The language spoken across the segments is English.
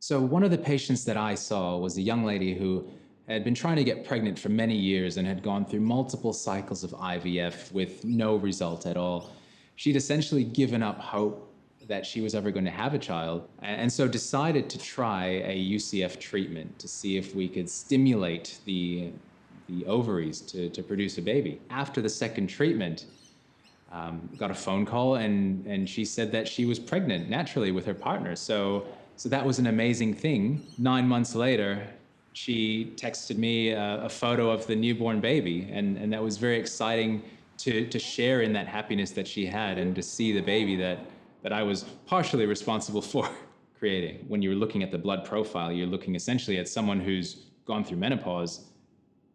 So, one of the patients that I saw was a young lady who had been trying to get pregnant for many years and had gone through multiple cycles of IVF with no result at all. She'd essentially given up hope that she was ever going to have a child, and so decided to try a UCF treatment to see if we could stimulate the ovaries to produce a baby. After the second treatment, got a phone call, and she said that she was pregnant naturally with her partner. So that was an amazing thing. 9 months later, she texted me a photo of the newborn baby, and that was very exciting to share in that happiness that she had and to see the baby that I was partially responsible for creating. When you're looking at the blood profile, you're looking essentially at someone who's gone through menopause,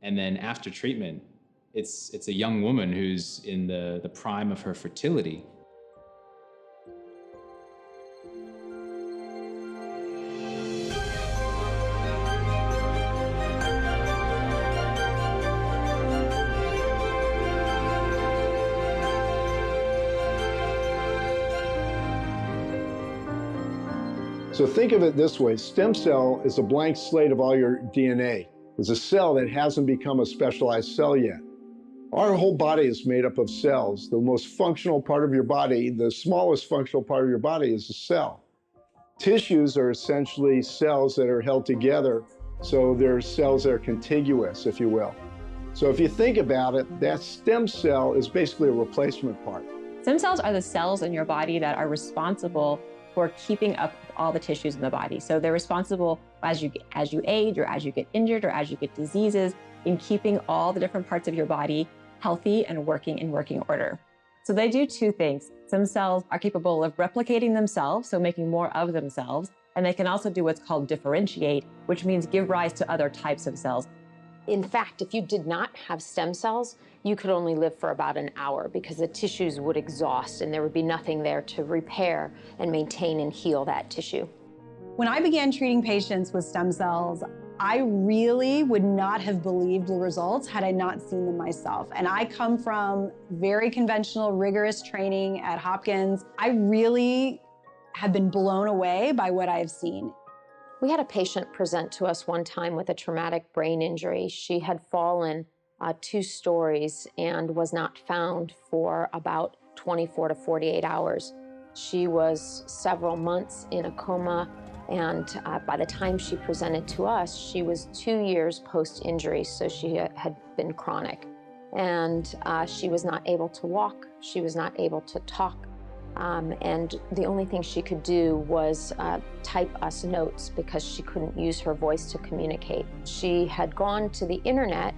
and then after treatment, it's a young woman who's in the prime of her fertility. So think of it this way: stem cell is a blank slate of all your DNA. It's a cell that hasn't become a specialized cell yet. Our whole body is made up of cells. The most functional part of your body, the smallest functional part of your body, is a cell. Tissues are essentially cells that are held together, so they're cells that are contiguous, if you will. So if you think about it, that stem cell is basically a replacement part. Stem cells are the cells in your body that are responsible for keeping up all the tissues in the body. So they're responsible as you age, or as you get injured, or as you get diseases, in keeping all the different parts of your body healthy and working in working order. So they do two things. Stem cells are capable of replicating themselves, so making more of themselves, and they can also do what's called differentiate, which means give rise to other types of cells. In fact, if you did not have stem cells, you could only live for about an hour because the tissues would exhaust and there would be nothing there to repair and maintain and heal that tissue. When I began treating patients with stem cells, I really would not have believed the results had I not seen them myself. And I come from very conventional, rigorous training at Hopkins. I really have been blown away by what I have seen. We had a patient present to us one time with a traumatic brain injury. She had fallen 2 stories and was not found for about 24 to 48 hours. She was several months in a coma, and by the time she presented to us, she was 2 years post-injury, so she had been chronic. And she was not able to walk, she was not able to talk, and the only thing she could do was type us notes because she couldn't use her voice to communicate. She had gone to the internet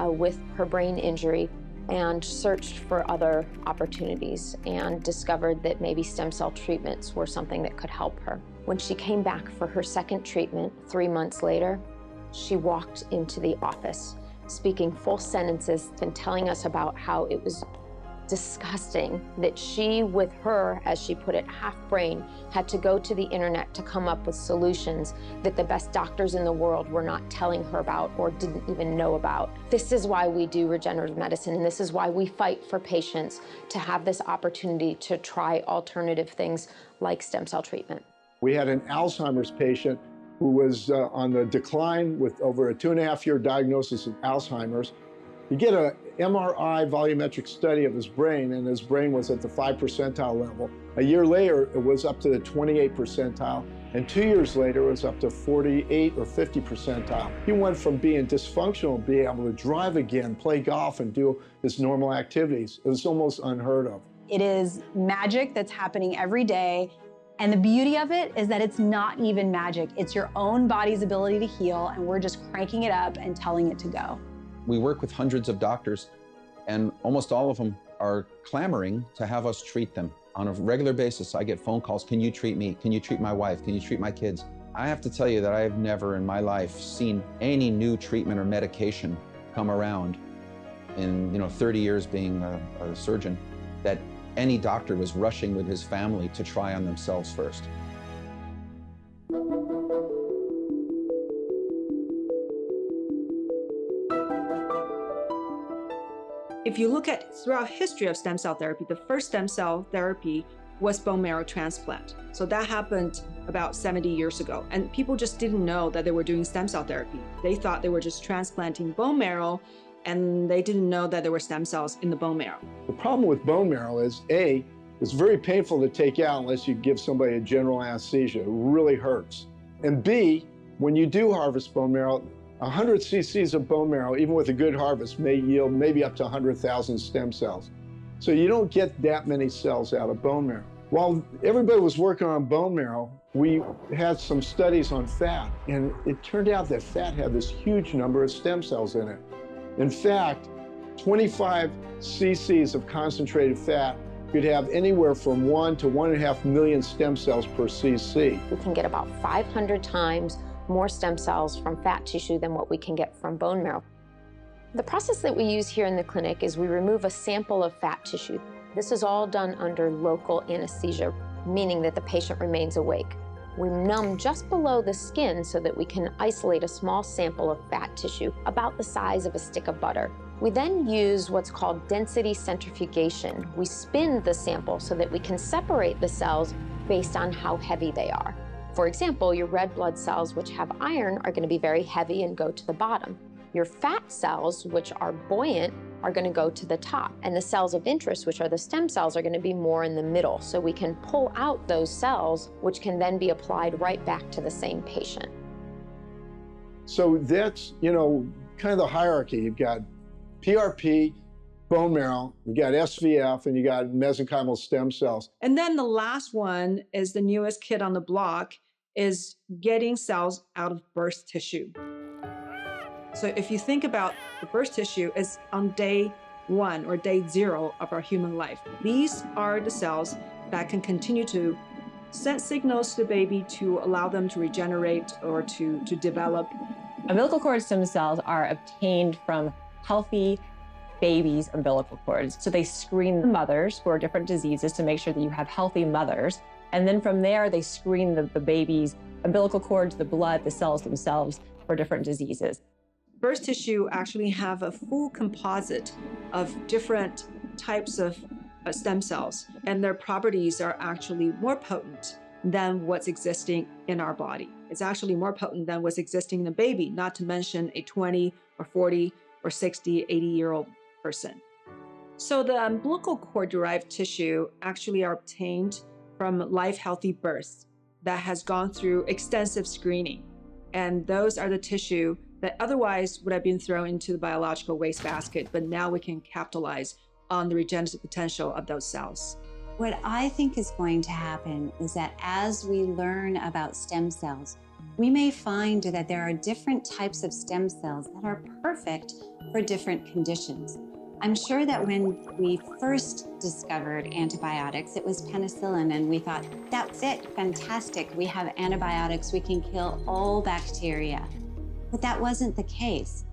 with her brain injury and searched for other opportunities and discovered that maybe stem cell treatments were something that could help her. When she came back for her second treatment 3 months later, she walked into the office speaking full sentences and telling us about how it was disgusting that she, with her, as she put it, half brain, had to go to the internet to come up with solutions that the best doctors in the world were not telling her about or didn't even know about. This is why we do regenerative medicine, and this is why we fight for patients to have this opportunity to try alternative things like stem cell treatment. We had an Alzheimer's patient who was on the decline with over a 2.5-year diagnosis of Alzheimer's. You get an MRI volumetric study of his brain, and his brain was at the 5 percentile level. A year later, it was up to the 28 percentile, and 2 years later, it was up to 48 or 50 percentile. He went from being dysfunctional to being able to drive again, play golf, and do his normal activities. It was almost unheard of. It is magic that's happening every day. And the beauty of it is that it's not even magic. It's your own body's ability to heal, and we're just cranking it up and telling it to go. We work with hundreds of doctors, and almost all of them are clamoring to have us treat them. On a regular basis, I get phone calls, can you treat me? Can you treat my wife? Can you treat my kids? I have to tell you that I have never in my life seen any new treatment or medication come around in 30 years being a surgeon, that any doctor was rushing with his family to try on themselves first. If you look at throughout history of stem cell therapy, the first stem cell therapy was bone marrow transplant. So that happened about 70 years ago, and people just didn't know that they were doing stem cell therapy. They thought they were just transplanting bone marrow, and they didn't know that there were stem cells in the bone marrow. The problem with bone marrow is, A, it's very painful to take out unless you give somebody a general anesthesia. It really hurts. And B, when you do harvest bone marrow, 100 cc's of bone marrow, even with a good harvest, may yield maybe up to 100,000 stem cells. So you don't get that many cells out of bone marrow. While everybody was working on bone marrow, we had some studies on fat, and it turned out that fat had this huge number of stem cells in it. In fact, 25 cc's of concentrated fat could have anywhere from 1 to 1.5 million stem cells per cc. We can get about 500 times more stem cells from fat tissue than what we can get from bone marrow. The process that we use here in the clinic is we remove a sample of fat tissue. This is all done under local anesthesia, meaning that the patient remains awake. We numb just below the skin so that we can isolate a small sample of fat tissue, about the size of a stick of butter. We then use what's called density centrifugation. We spin the sample so that we can separate the cells based on how heavy they are. For example, your red blood cells, which have iron, are going to be very heavy and go to the bottom. Your fat cells, which are buoyant, are going to go to the top. And the cells of interest, which are the stem cells, are going to be more in the middle. So we can pull out those cells, which can then be applied right back to the same patient. So that's, kind of the hierarchy. You've got PRP, bone marrow, you got SVF, and you got mesenchymal stem cells. And then the last one is the newest kid on the block, is getting cells out of birth tissue. So if you think about the birth tissue is on day 1 or day 0 of our human life. These are the cells that can continue to send signals to the baby to allow them to regenerate or to develop. Umbilical cord stem cells are obtained from healthy babies' umbilical cords. So they screen the mothers for different diseases to make sure that you have healthy mothers. And then from there, they screen the baby's umbilical cords, the blood, the cells themselves for different diseases. Birth tissue actually have a full composite of different types of stem cells, and their properties are actually more potent than what's existing in our body. It's actually more potent than what's existing in a baby, not to mention a 20 or 40 or 60, 80-year-old person. So the umbilical cord-derived tissue actually are obtained from life-healthy births that has gone through extensive screening. And those are the tissue that otherwise would have been thrown into the biological wastebasket, but now we can capitalize on the regenerative potential of those cells. What I think is going to happen is that as we learn about stem cells, we may find that there are different types of stem cells that are perfect for different conditions. I'm sure that when we first discovered antibiotics, it was penicillin, and we thought, that's it, fantastic. We have antibiotics, we can kill all bacteria. But that wasn't the case.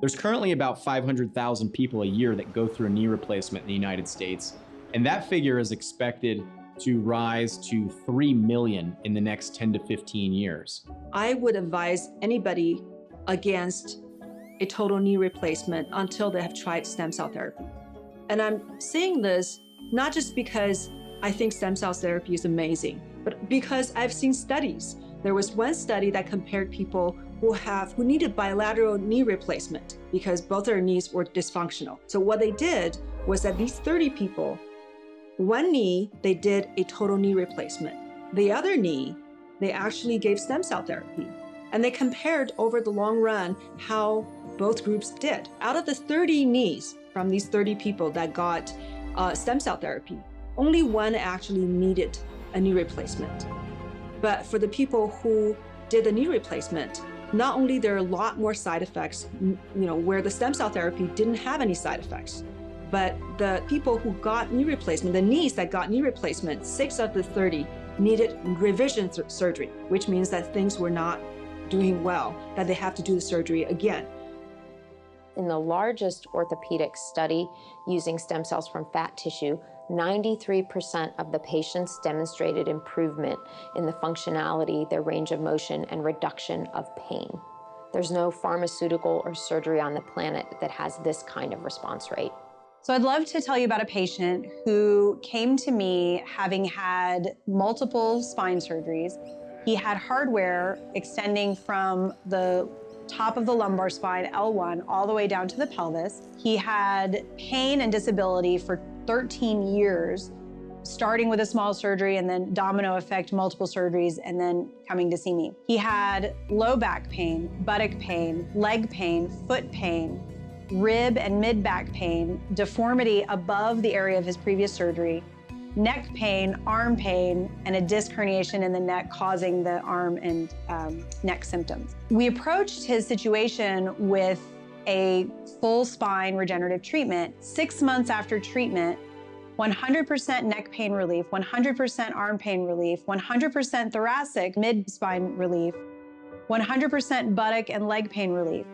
There's currently about 500,000 people a year that go through a knee replacement in the United States, and that figure is expected to rise to 3 million in the next 10 to 15 years. I would advise anybody against a total knee replacement until they have tried stem cell therapy. And I'm saying this not just because I think stem cell therapy is amazing, but because I've seen studies. There was one study that compared people who needed bilateral knee replacement because both their knees were dysfunctional. So what they did was that these 30 people, one knee, they did a total knee replacement. The other knee, they actually gave stem cell therapy. And they compared over the long run how both groups did. Out of the 30 knees from these 30 people that got stem cell therapy, only one actually needed a knee replacement. But for the people who did the knee replacement, not only there are a lot more side effects, where the stem cell therapy didn't have any side effects, but the people who got knee replacement, the knees that got knee replacement, 6 of the 30 needed revision surgery, which means that things were not doing well, that they have to do the surgery again. In the largest orthopedic study using stem cells from fat tissue, 93% of the patients demonstrated improvement in the functionality, their range of motion, and reduction of pain. There's no pharmaceutical or surgery on the planet that has this kind of response rate. So I'd love to tell you about a patient who came to me having had multiple spine surgeries. He had hardware extending from the top of the lumbar spine, L1, all the way down to the pelvis. He had pain and disability for 13 years, starting with a small surgery and then domino effect, multiple surgeries, and then coming to see me. He had low back pain, buttock pain, leg pain, foot pain, rib and mid-back pain, deformity above the area of his previous surgery, neck pain, arm pain, and a disc herniation in the neck causing the arm and neck symptoms. We approached his situation with a full spine regenerative treatment. 6 months after treatment, 100% neck pain relief, 100% arm pain relief, 100% thoracic mid-spine relief, 100% buttock and leg pain relief.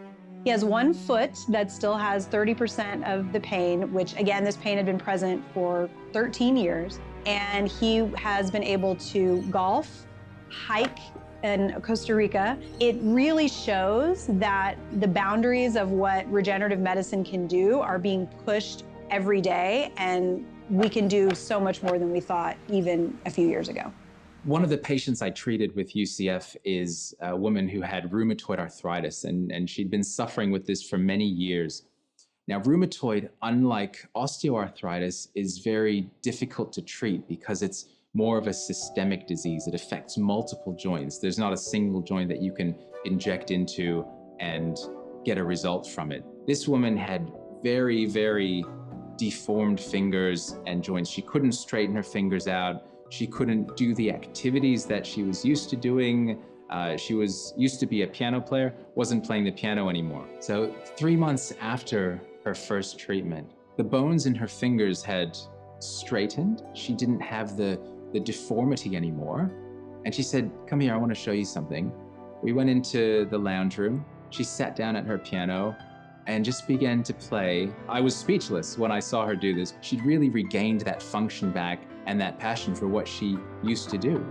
He has one foot that still has 30% of the pain, which again, this pain had been present for 13 years. And he has been able to golf, hike in Costa Rica. It really shows that the boundaries of what regenerative medicine can do are being pushed every day, and we can do so much more than we thought even a few years ago. One of the patients I treated with UCF is a woman who had rheumatoid arthritis, and she'd been suffering with this for many years. Now, rheumatoid, unlike osteoarthritis, is very difficult to treat because it's more of a systemic disease. It affects multiple joints. There's not a single joint that you can inject into and get a result from it. This woman had very, very deformed fingers and joints. She couldn't straighten her fingers out. She couldn't do the activities that she was used to doing. She was used to be a piano player, wasn't playing the piano anymore. So 3 months after her first treatment, the bones in her fingers had straightened. She didn't have the deformity anymore. And she said, "Come here, I want to show you something." We went into the lounge room. She sat down at her piano and just began to play. I was speechless when I saw her do this. She'd really regained that function back and that passion for what she used to do.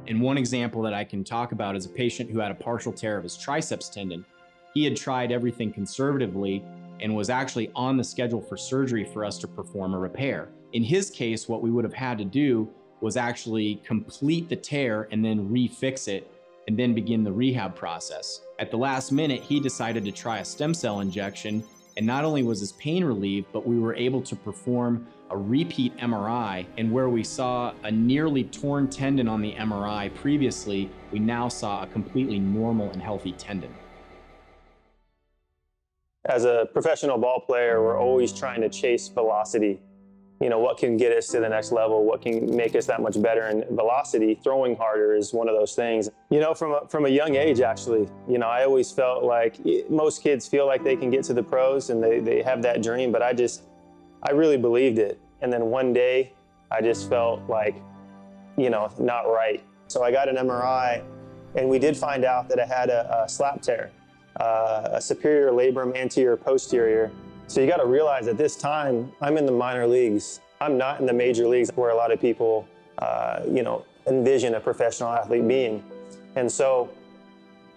And one example that I can talk about is a patient who had a partial tear of his triceps tendon. He had tried everything conservatively and was actually on the schedule for surgery for us to perform a repair. In his case, what we would have had to do was actually complete the tear and then refix it and then begin the rehab process. At the last minute, he decided to try a stem cell injection, and not only was his pain relieved, but we were able to perform a repeat MRI, and where we saw a nearly torn tendon on the MRI previously, we now saw a completely normal and healthy tendon. As a professional ball player, we're always trying to chase velocity. You know, what can get us to the next level? What can make us that much better? And velocity, throwing harder is one of those things. You know, from a young age, actually, you know, I always felt like most kids feel like they can get to the pros and they have that dream, but I really believed it. And then one day I just felt like, you know, not right. So I got an MRI and we did find out that I had a slap tear, a superior labrum anterior posterior. So you got to realize at this time, I'm in the minor leagues. I'm not in the major leagues where a lot of people, you know, envision a professional athlete being. And so,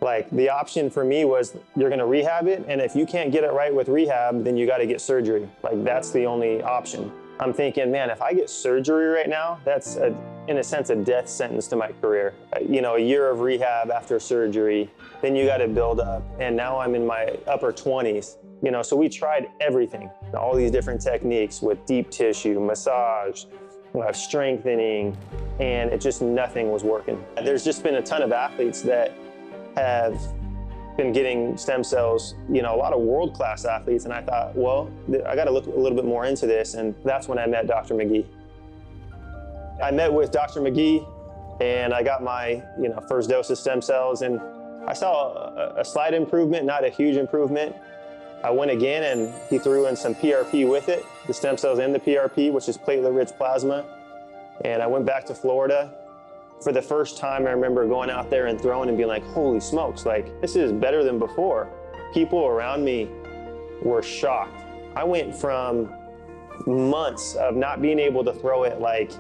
like, the option for me was you're going to rehab it. And if you can't get it right with rehab, then you got to get surgery. Like, that's the only option. I'm thinking, man, if I get surgery right now, that's, in a sense, a death sentence to my career. You know, a year of rehab after surgery, then you got to build up. And now I'm in my upper 20s. You know, so we tried everything, all these different techniques with deep tissue, massage, strengthening, and it just, nothing was working. There's just been a ton of athletes that have been getting stem cells, you know, a lot of world-class athletes, and I thought, well, I got to look a little bit more into this, and that's when I met Dr. McGee. I met with Dr. McGee, and I got my, you know, first dose of stem cells, and I saw a slight improvement, not a huge improvement. I went again and he threw in some PRP with it, the stem cells in the PRP, which is platelet-rich plasma. And I went back to Florida. For the first time, I remember going out there and throwing and being like, holy smokes, like, this is better than before. People around me were shocked. I went from months of not being able to throw it like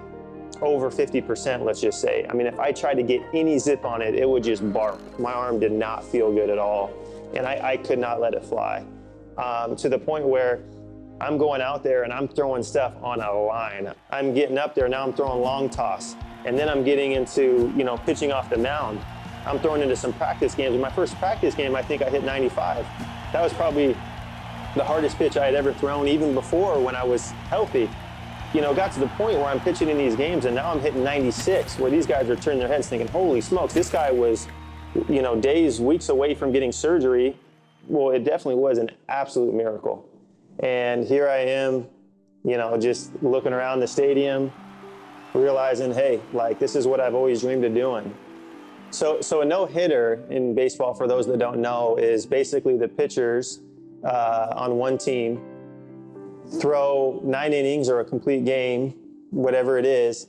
over 50%, let's just say. I mean, if I tried to get any zip on it, it would just bark. My arm did not feel good at all, and I could not let it fly. To the point where I'm going out there and I'm throwing stuff on a line. I'm getting up there, now I'm throwing long toss, and then I'm getting into, you know, pitching off the mound. I'm throwing into some practice games. In my first practice game, I think I hit 95. That was probably the hardest pitch I had ever thrown, even before when I was healthy. You know, it got to the point where I'm pitching in these games and now I'm hitting 96, where these guys are turning their heads thinking, holy smokes, this guy was, you know, days, weeks away from getting surgery. Well, it definitely was an absolute miracle. And here I am, you know, just looking around the stadium, realizing, hey, like, this is what I've always dreamed of doing. So a no-hitter in baseball, for those that don't know, is basically the pitchers on one team throw 9 innings or a complete game, whatever it is,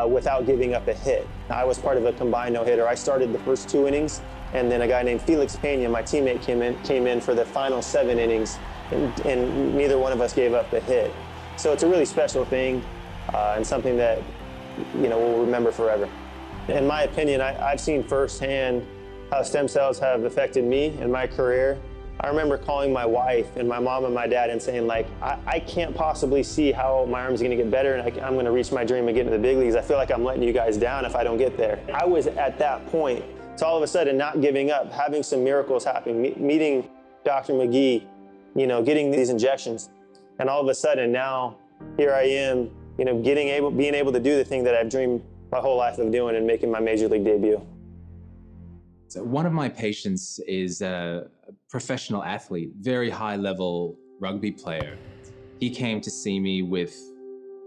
without giving up a hit. I was part of a combined no-hitter. I started the first 2 innings, and then a guy named Felix Pena, my teammate, came in for the final 7 innings, and neither one of us gave up a hit. So it's a really special thing, and something that, you know, we'll remember forever. In my opinion, I've seen firsthand how stem cells have affected me in my career. I remember calling my wife and my mom and my dad and saying, like, I can't possibly see how my arm's gonna get better and I'm gonna reach my dream and get into the big leagues. I feel like I'm letting you guys down if I don't get there. I was at that point, so all of a sudden not giving up, having some miracles happen, meeting Dr. McGee, you know, getting these injections. And all of a sudden now, here I am, you know, being able to do the thing that I've dreamed my whole life of doing and making my major league debut. So one of my patients is a professional athlete, very high level rugby player. He came to see me with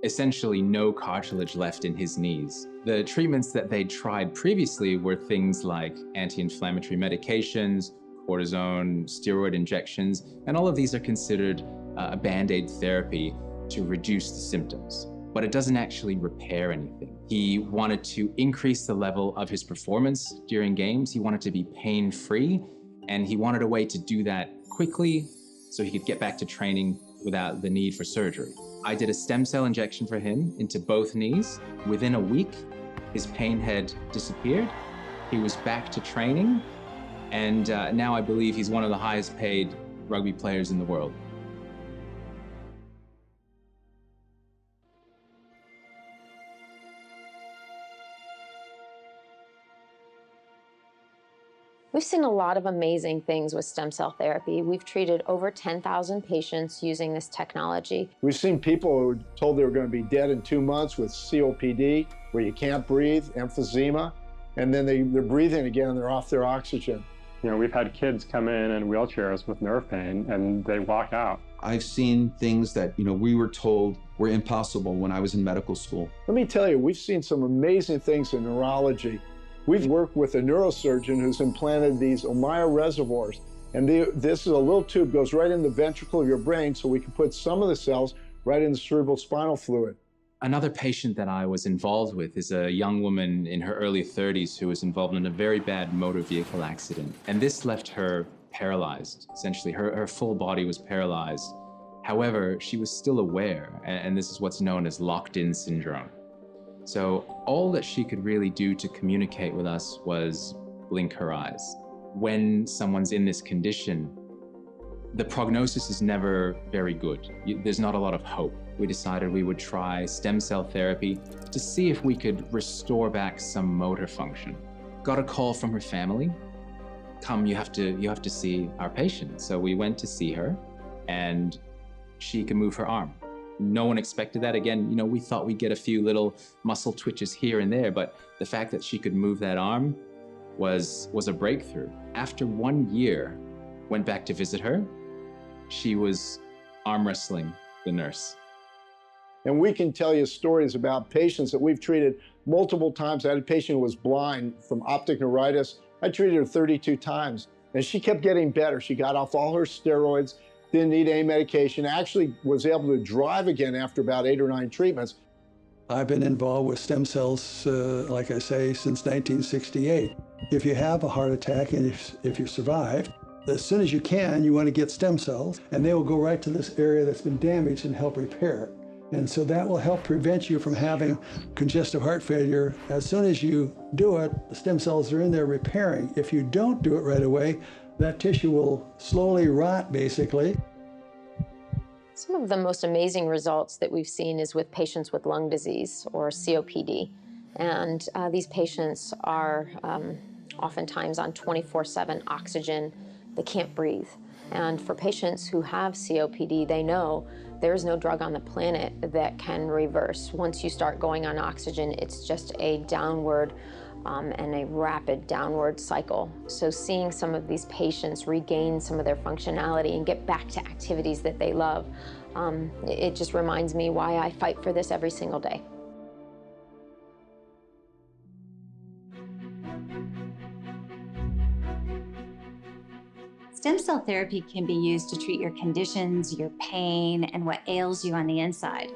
essentially no cartilage left in his knees. The treatments that they'd tried previously were things like anti-inflammatory medications, cortisone, steroid injections, and all of these are considered a band-aid therapy to reduce the symptoms. But it doesn't actually repair anything. He wanted to increase the level of his performance during games. He wanted to be pain-free, and he wanted a way to do that quickly so he could get back to training without the need for surgery. I did a stem cell injection for him into both knees. Within a week, his pain had disappeared. He was back to training, and now I believe he's one of the highest paid rugby players in the world. We've seen a lot of amazing things with stem cell therapy. We've treated over 10,000 patients using this technology. We've seen people who were told they were going to be dead in 2 months with COPD, where you can't breathe, emphysema, and then they're breathing again and they're off their oxygen. You know, we've had kids come in wheelchairs with nerve pain and they walk out. I've seen things that, you know, we were told were impossible when I was in medical school. Let me tell you, we've seen some amazing things in neurology. We've worked with a neurosurgeon who's implanted these Ommaya reservoirs. And this is a little tube, goes right in the ventricle of your brain, so we can put some of the cells right in the cerebral spinal fluid. Another patient that I was involved with is a young woman in her early 30s who was involved in a very bad motor vehicle accident. And this left her paralyzed. Essentially, her full body was paralyzed. However, she was still aware, and this is what's known as locked-in syndrome. So all that she could really do to communicate with us was blink her eyes. When someone's in this condition, the prognosis is never very good. There's not a lot of hope. We decided we would try stem cell therapy to see if we could restore back some motor function. Got a call from her family. Come, you have to see our patient. So we went to see her, and she could move her arm. No one expected that. Again, you know, we thought we'd get a few little muscle twitches here and there, but the fact that she could move that arm was a breakthrough. After 1 year, went back to visit her. She was arm wrestling the nurse. And we can tell you stories about patients that we've treated multiple times. I had a patient who was blind from optic neuritis. I treated her 32 times, and she kept getting better. She got off all her steroids, didn't need any medication, actually was able to drive again after about 8 or 9 treatments. I've been involved with stem cells, like I say, since 1968. If you have a heart attack and if you survive, as soon as you can, you want to get stem cells, and they will go right to this area that's been damaged and help repair it. And so that will help prevent you from having congestive heart failure. As soon as you do it, the stem cells are in there repairing. If you don't do it right away, that tissue will slowly rot, basically. Some of the most amazing results that we've seen is with patients with lung disease or COPD. And these patients are oftentimes on 24/7 oxygen. They can't breathe. And for patients who have COPD, they know there's no drug on the planet that can reverse. Once you start going on oxygen, it's just a downward and a rapid downward cycle. So seeing some of these patients regain some of their functionality and get back to activities that they love, it just reminds me why I fight for this every single day. Stem cell therapy can be used to treat your conditions, your pain, and what ails you on the inside.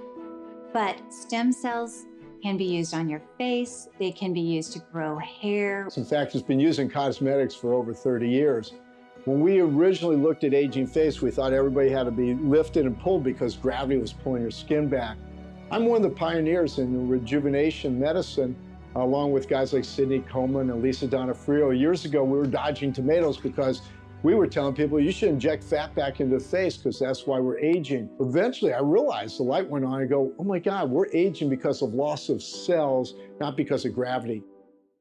But stem cells can be used on your face. They can be used to grow hair. In fact, it's been used in cosmetics for over 30 years. When we originally looked at aging face, we thought everybody had to be lifted and pulled because gravity was pulling your skin back. I'm one of the pioneers in rejuvenation medicine, along with guys like Sidney Coleman and Lisa Donofrio. Years ago, we were dodging tomatoes because we were telling people you should inject fat back into the face because that's why we're aging. Eventually, I realized the light went on. I go, oh my God, we're aging because of loss of cells, not because of gravity.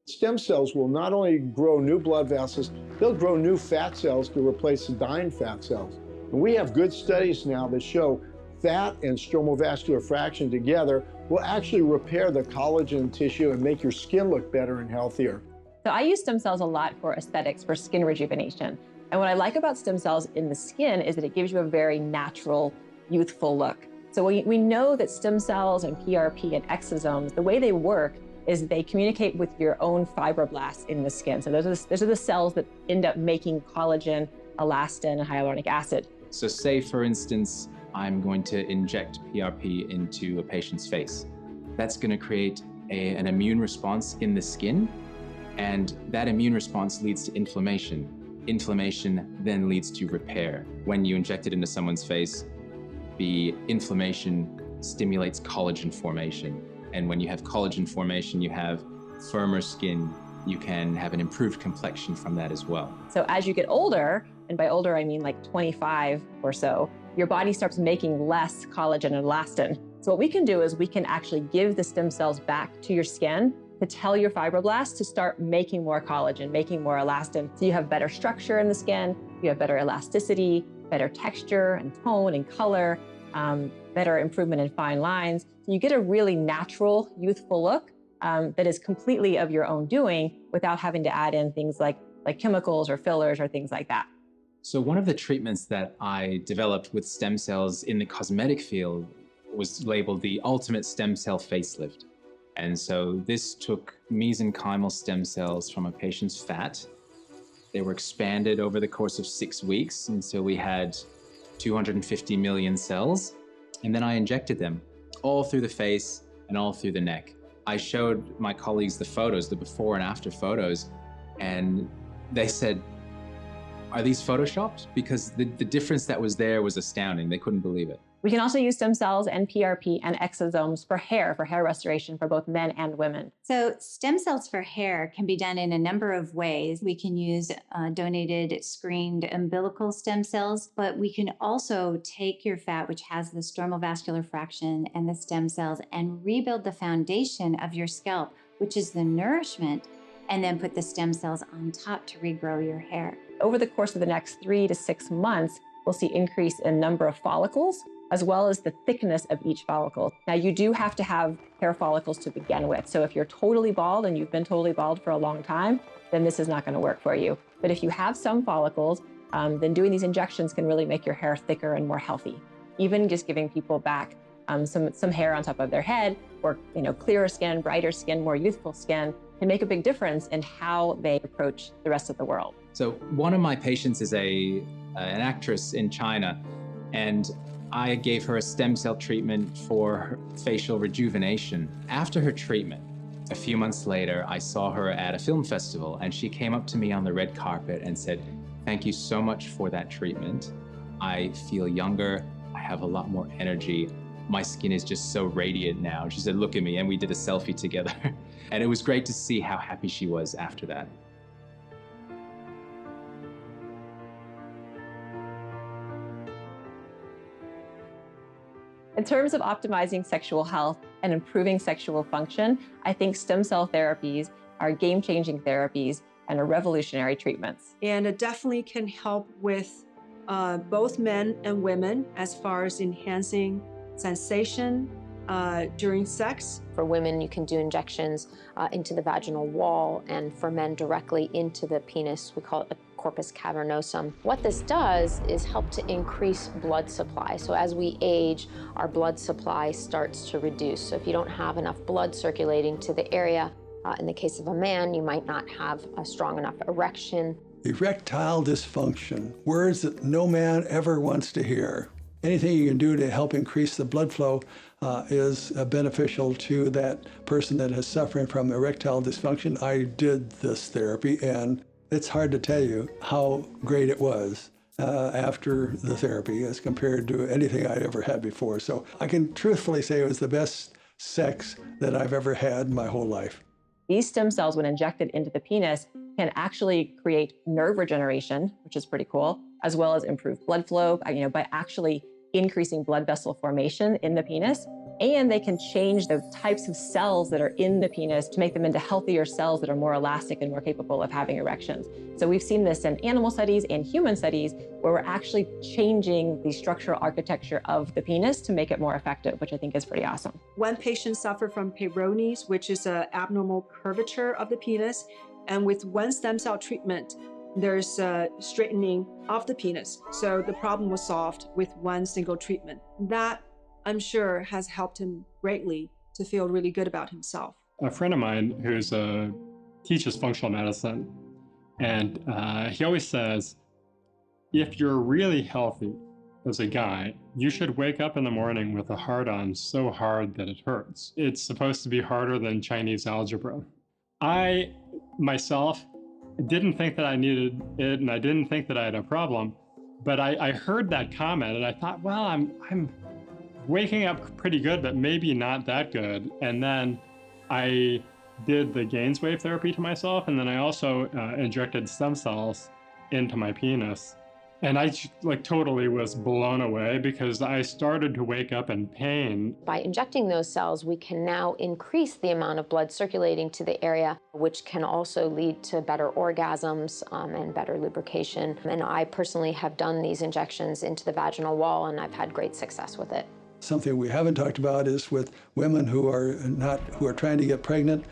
Stem cells will not only grow new blood vessels, they'll grow new fat cells to replace the dying fat cells. And we have good studies now that show fat and stromal vascular fraction together will actually repair the collagen tissue and make your skin look better and healthier. So I use stem cells a lot for aesthetics, for skin rejuvenation. And what I like about stem cells in the skin is that it gives you a very natural, youthful look. So we know that stem cells and PRP and exosomes, the way they work is they communicate with your own fibroblasts in the skin. So those are the cells that end up making collagen, elastin, and hyaluronic acid. So say, for instance, I'm going to inject PRP into a patient's face. That's going to create an immune response in the skin, and that immune response leads to inflammation. Inflammation then leads to repair. When you inject it into someone's face, the inflammation stimulates collagen formation. And when you have collagen formation, you have firmer skin. You can have an improved complexion from that as well. So as you get older, and by older I mean like 25 or so, your body starts making less collagen and elastin. So what we can do is we can actually give the stem cells back to your skin to tell your fibroblasts to start making more collagen, making more elastin. So you have better structure in the skin, you have better elasticity, better texture and tone and color, better improvement in fine lines. So you get a really natural, youthful look that is completely of your own doing without having to add in things like chemicals or fillers or things like that. So one of the treatments that I developed with stem cells in the cosmetic field was labeled the ultimate stem cell facelift. And so this took mesenchymal stem cells from a patient's fat. They were expanded over the course of 6 weeks. And so we had 250 million cells. And then I injected them all through the face and all through the neck. I showed my colleagues the photos, the before and after photos, and they said, are these photoshopped? Because the difference that was there was astounding. They couldn't believe it. We can also use stem cells and PRP and exosomes for hair restoration for both men and women. So stem cells for hair can be done in a number of ways. We can use donated screened umbilical stem cells, but we can also take your fat, which has the stromal vascular fraction and the stem cells, and rebuild the foundation of your scalp, which is the nourishment, and then put the stem cells on top to regrow your hair. Over the course of the next 3 to 6 months, we'll see increase in number of follicles, as well as the thickness of each follicle. Now, you do have to have hair follicles to begin with. So if you're totally bald and you've been totally bald for a long time, then this is not going to work for you. But if you have some follicles, then doing these injections can really make your hair thicker and more healthy. Even just giving people back some hair on top of their head, or clearer skin, brighter skin, more youthful skin, can make a big difference in how they approach the rest of the world. So one of my patients is an actress in China, and I gave her a stem cell treatment for facial rejuvenation. After her treatment, a few months later, I saw her at a film festival, and she came up to me on the red carpet and said, "Thank you so much for that treatment. I feel younger, I have a lot more energy, my skin is just so radiant now. She said, look at me, and we did a selfie together. And it was great to see how happy she was after that. In terms of optimizing sexual health and improving sexual function, I think stem cell therapies are game-changing therapies and are revolutionary treatments. And it definitely can help with both men and women as far as enhancing sensation during sex. For women, you can do injections into the vaginal wall, and for men, directly into the penis. We call it the corpus cavernosum. What this does is help to increase blood supply. So as we age, our blood supply starts to reduce. So if you don't have enough blood circulating to the area, in the case of a man, you might not have a strong enough erection. Erectile dysfunction, words that no man ever wants to hear. Anything you can do to help increase the blood flow is beneficial to that person that is suffering from erectile dysfunction. I did this therapy, and it's hard to tell you how great it was after the therapy as compared to anything I'd ever had before. So I can truthfully say it was the best sex that I've ever had in my whole life. These stem cells, when injected into the penis, can actually create nerve regeneration, which is pretty cool, as well as improve blood flow, by actually increasing blood vessel formation in the penis. And they can change the types of cells that are in the penis to make them into healthier cells that are more elastic and more capable of having erections. So we've seen this in animal studies and human studies where we're actually changing the structural architecture of the penis to make it more effective, which I think is pretty awesome. One patient suffered from Peyronie's, which is an abnormal curvature of the penis. And with one stem cell treatment, there's a straightening of the penis. So the problem was solved with one single treatment. That, I'm sure, has helped him greatly to feel really good about himself. A friend of mine who's teaches functional medicine, and he always says, if you're really healthy as a guy, you should wake up in the morning with a hard-on so hard that it hurts. It's supposed to be harder than Chinese algebra. I, myself, didn't think that I needed it, and I didn't think that I had a problem, but I heard that comment, and I thought, well, I'm waking up pretty good, but maybe not that good. And then I did the Gainswave therapy to myself, and then I also injected stem cells into my penis. And I totally was blown away because I started to wake up in pain. By injecting those cells, we can now increase the amount of blood circulating to the area, which can also lead to better orgasms and better lubrication. And I personally have done these injections into the vaginal wall, and I've had great success with it. Something we haven't talked about is with women who are trying to get pregnant,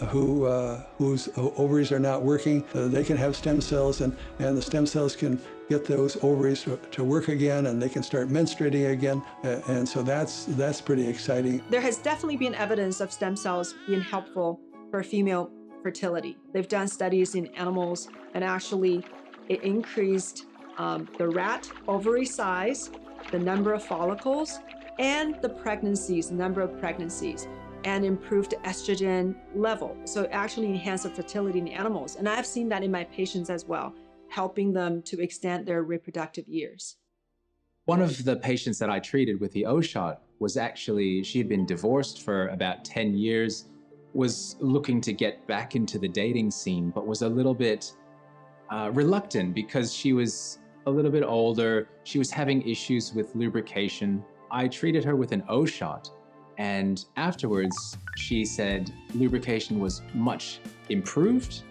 whose ovaries are not working. They can have stem cells, and the stem cells can get those ovaries to work again, and they can start menstruating again. And so that's pretty exciting. There has definitely been evidence of stem cells being helpful for female fertility. They've done studies in animals, and actually it increased the rat ovary size, the number of follicles, and the pregnancies, number of pregnancies, and improved estrogen level. So it actually enhanced the fertility in animals. And I've seen that in my patients as well, helping them to extend their reproductive years. One of the patients that I treated with the O-Shot was actually, she had been divorced for about 10 years, was looking to get back into the dating scene, but was a little bit reluctant because she was a little bit older. She was having issues with lubrication. I treated her with an O-Shot, and afterwards she said lubrication was much improved,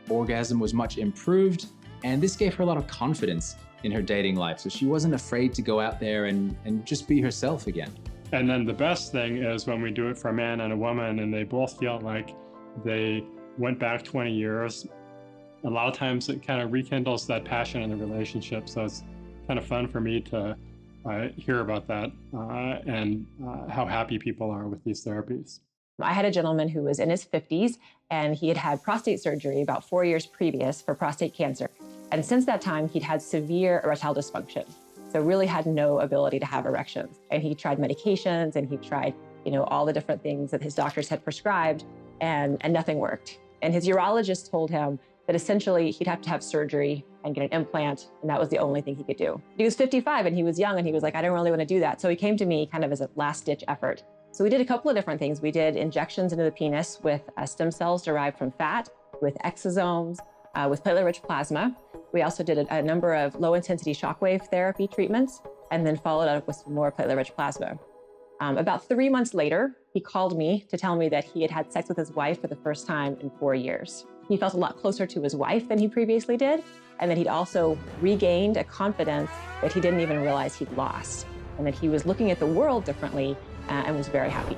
orgasm was much improved, and this gave her a lot of confidence in her dating life. So she wasn't afraid to go out there and just be herself again. And then the best thing is when we do it for a man and a woman and they both feel like they went back 20 years, a lot of times it kind of rekindles that passion in the relationship. So it's kind of fun for me to hear about that and how happy people are with these therapies. I had a gentleman who was in his 50s, and he had had prostate surgery about 4 years previous for prostate cancer. And since that time, he'd had severe erectile dysfunction. So really had no ability to have erections. And he tried medications, and he tried, all the different things that his doctors had prescribed, and nothing worked. And his urologist told him that essentially he'd have to have surgery and get an implant, and that was the only thing he could do. He was 55 and he was young, and he was like, I don't really want to do that. So he came to me kind of as a last-ditch effort. So we did a couple of different things. We did injections into the penis with stem cells derived from fat, with exosomes, with platelet-rich plasma. We also did a number of low-intensity shockwave therapy treatments, and then followed up with some more platelet-rich plasma. About 3 months later, he called me to tell me that he had had sex with his wife for the first time in 4 years. He felt a lot closer to his wife than he previously did, and that he'd also regained a confidence that he didn't even realize he'd lost, and that he was looking at the world differently and was very happy.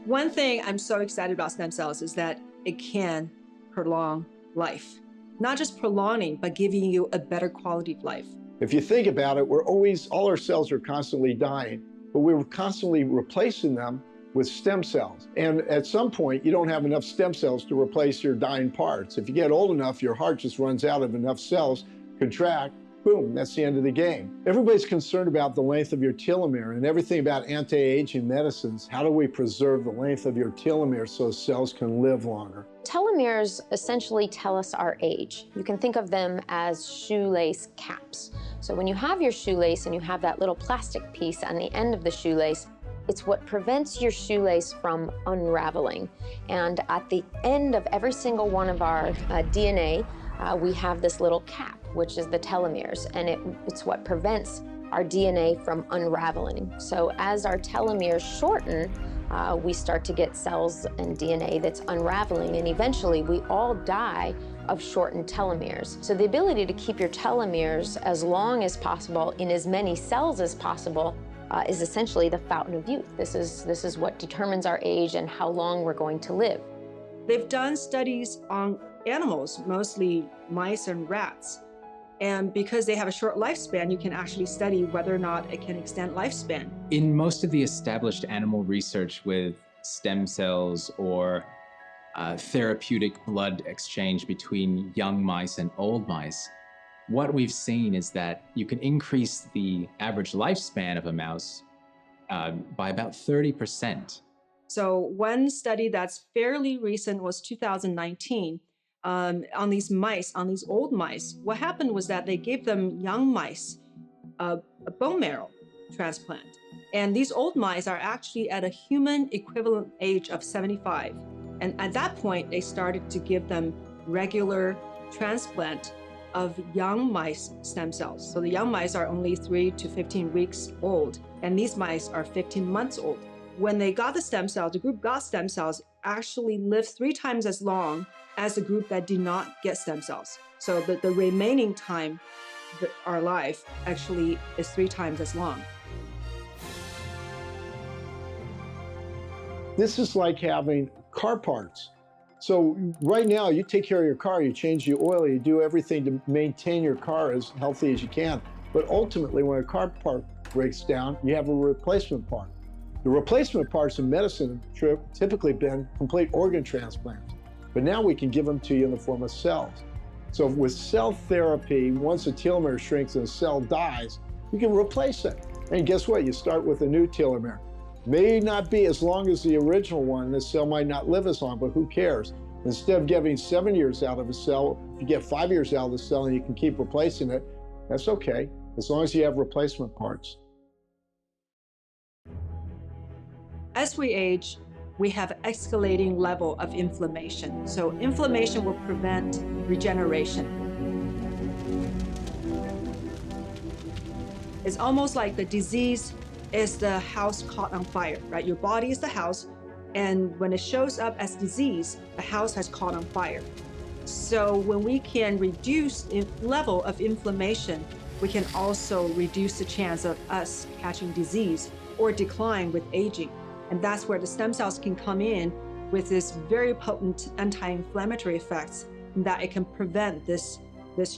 One thing I'm so excited about stem cells is that it can prolong life. Not just prolonging, but giving you a better quality of life. If you think about it, all our cells are constantly dying, but we're constantly replacing them with stem cells. And at some point, you don't have enough stem cells to replace your dying parts. If you get old enough, your heart just runs out of enough cells, contract, boom, that's the end of the game. Everybody's concerned about the length of your telomere and everything about anti-aging medicines. How do we preserve the length of your telomere so cells can live longer? Telomeres essentially tell us our age. You can think of them as shoelace caps. So when you have your shoelace and you have that little plastic piece on the end of the shoelace, it's what prevents your shoelace from unraveling. And at the end of every single one of our DNA, we have this little cap, which is the telomeres, and it's what prevents our DNA from unraveling. So as our telomeres shorten, we start to get cells and DNA that's unraveling, and eventually we all die of shortened telomeres. So the ability to keep your telomeres as long as possible in as many cells as possible is essentially the fountain of youth. This is what determines our age and how long we're going to live. They've done studies on animals, mostly mice and rats. And because they have a short lifespan, you can actually study whether or not it can extend lifespan. In most of the established animal research with stem cells or therapeutic blood exchange between young mice and old mice, what we've seen is that you can increase the average lifespan of a mouse by about 30%. So one study that's fairly recent was 2019. On these mice, on these old mice, what happened was that they gave them young mice a bone marrow transplant. And these old mice are actually at a human equivalent age of 75. And at that point, they started to give them regular transplant of young mice stem cells. So the young mice are only 3 to 15 weeks old, and these mice are 15 months old. When they got the stem cells, the group got stem cells actually lived 3 times as long as the group that did not get stem cells. So the remaining time that are alive actually is 3 times as long. This is like having car parts. So right now, you take care of your car, you change the oil, you do everything to maintain your car as healthy as you can. But ultimately, when a car part breaks down, you have a replacement part. The replacement parts in medicine have typically been complete organ transplants, but now we can give them to you in the form of cells. So with cell therapy, once a telomere shrinks and a cell dies, you can replace it. And guess what? You start with a new telomere. May not be as long as the original one, the cell might not live as long, but who cares? Instead of getting 7 years out of a cell, if you get 5 years out of the cell and you can keep replacing it, that's okay, as long as you have replacement parts. As we age, we have escalating level of inflammation. So inflammation will prevent regeneration. It's almost like the disease is the house caught on fire, right? Your body is the house, and when it shows up as disease, the house has caught on fire. So when we can reduce the level of inflammation, we can also reduce the chance of us catching disease or decline with aging. And that's where the stem cells can come in with this very potent anti-inflammatory effects, that it can prevent this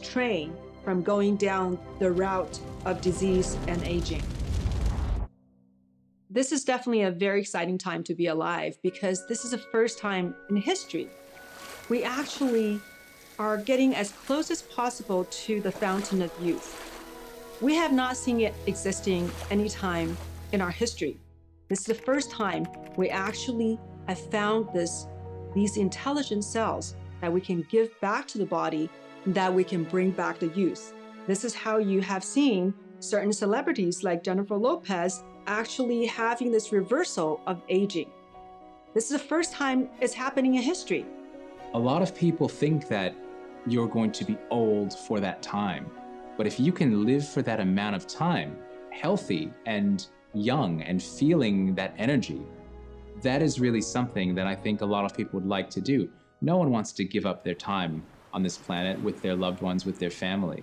train from going down the route of disease and aging. This is definitely a very exciting time to be alive, because this is the first time in history we actually are getting as close as possible to the fountain of youth. We have not seen it existing any time in our history. This is the first time we actually have found these intelligent cells that we can give back to the body, that we can bring back the youth. This is how you have seen certain celebrities like Jennifer Lopez actually having this reversal of aging. This is the first time it's happening in history. A lot of people think that you're going to be old for that time. But if you can live for that amount of time, healthy and young and feeling that energy, that is really something that I think a lot of people would like to do. No one wants to give up their time on this planet with their loved ones, with their family.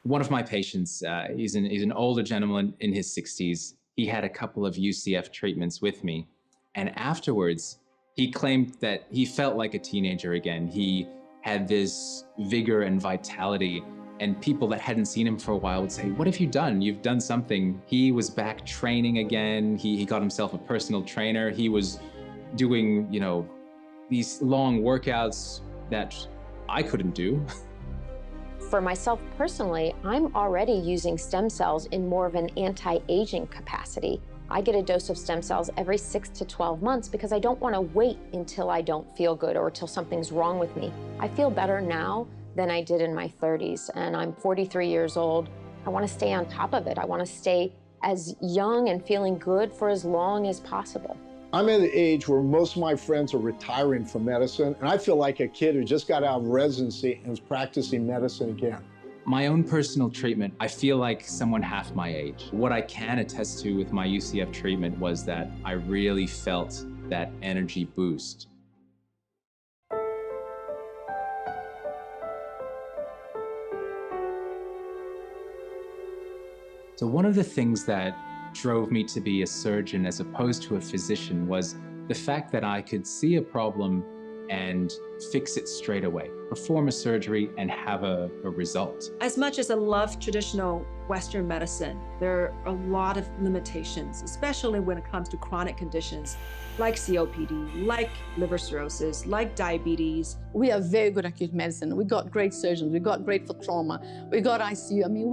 One of my patients, he's an older gentleman in his 60s. He had a couple of UCF treatments with me. And afterwards, he claimed that he felt like a teenager again. He had this vigor and vitality, and people that hadn't seen him for a while would say, "What have you done? You've done something." He was back training again. He got himself a personal trainer. He was doing, these long workouts that I couldn't do. For myself personally, I'm already using stem cells in more of an anti-aging capacity. I get a dose of stem cells every 6 to 12 months because I don't want to wait until I don't feel good or until something's wrong with me. I feel better now than I did in my 30s, and I'm 43 years old. I want to stay on top of it. I want to stay as young and feeling good for as long as possible. I'm at the age where most of my friends are retiring from medicine, and I feel like a kid who just got out of residency and is practicing medicine again. My own personal treatment, I feel like someone half my age. What I can attest to with my UCF treatment was that I really felt that energy boost. So one of the things that drove me to be a surgeon as opposed to a physician was the fact that I could see a problem and fix it straight away, perform a surgery and have a result. As much as I love traditional Western medicine, there are a lot of limitations, especially when it comes to chronic conditions like COPD, like liver cirrhosis, like diabetes. We are very good at acute medicine. We got great surgeons, we got great for trauma, we got ICU. I mean,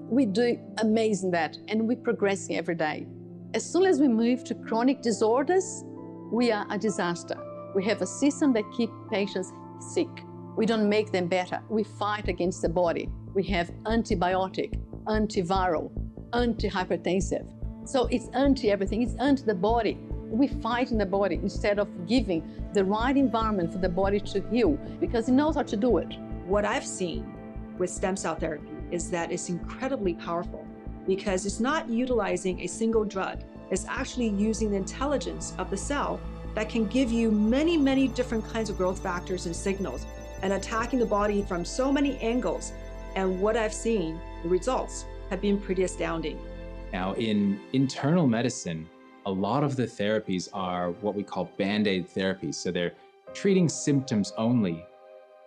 we do amazing that, and we're progressing every day. As soon as we move to chronic disorders, we are a disaster. We have a system that keeps patients sick. We don't make them better. We fight against the body. We have antibiotic, antiviral, antihypertensive. So it's anti-everything, it's anti the body. We fight in the body instead of giving the right environment for the body to heal, because it knows how to do it. What I've seen with stem cell therapy is that it's incredibly powerful because it's not utilizing a single drug. It's actually using the intelligence of the cell that can give you many, many different kinds of growth factors and signals and attacking the body from so many angles. And what I've seen, the results have been pretty astounding. Now, in internal medicine, a lot of the therapies are what we call Band-Aid therapies. So they're treating symptoms only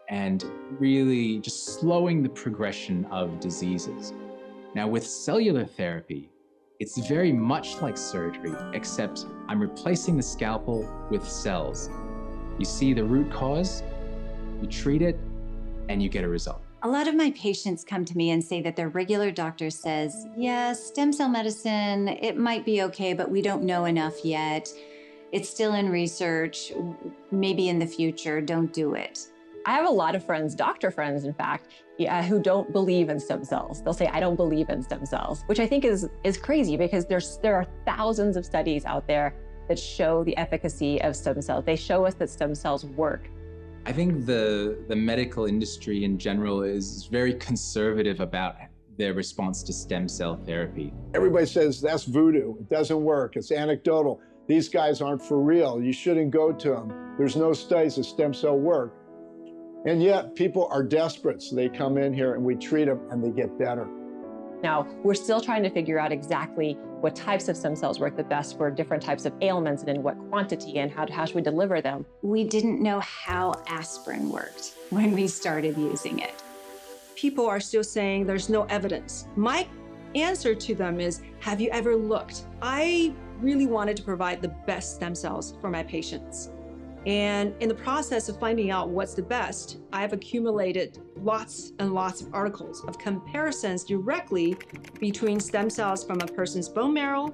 and really just slowing the progression of diseases. Now, with cellular therapy, it's very much like surgery, except I'm replacing the scalpel with cells. You see the root cause, you treat it, and you get a result. A lot of my patients come to me and say that their regular doctor says, yes, stem cell medicine, it might be okay, but we don't know enough yet. It's still in research. Maybe in the future, don't do it. I have a lot of friends, doctor friends, in fact, who don't believe in stem cells. They'll say, I don't believe in stem cells, which I think is crazy because there are thousands of studies out there that show the efficacy of stem cells. They show us that stem cells work. I think the medical industry in general is very conservative about their response to stem cell therapy. Everybody says that's voodoo. It doesn't work. It's anecdotal. These guys aren't for real. You shouldn't go to them. There's no studies of stem cell work. And yet people are desperate. So they come in here and we treat them and they get better. Now, we're still trying to figure out exactly what types of stem cells work the best for different types of ailments and in what quantity and how should we deliver them. We didn't know how aspirin worked when we started using it. People are still saying there's no evidence. My answer to them is, have you ever looked? I really wanted to provide the best stem cells for my patients. And in the process of finding out what's the best, I've accumulated lots and lots of articles of comparisons directly between stem cells from a person's bone marrow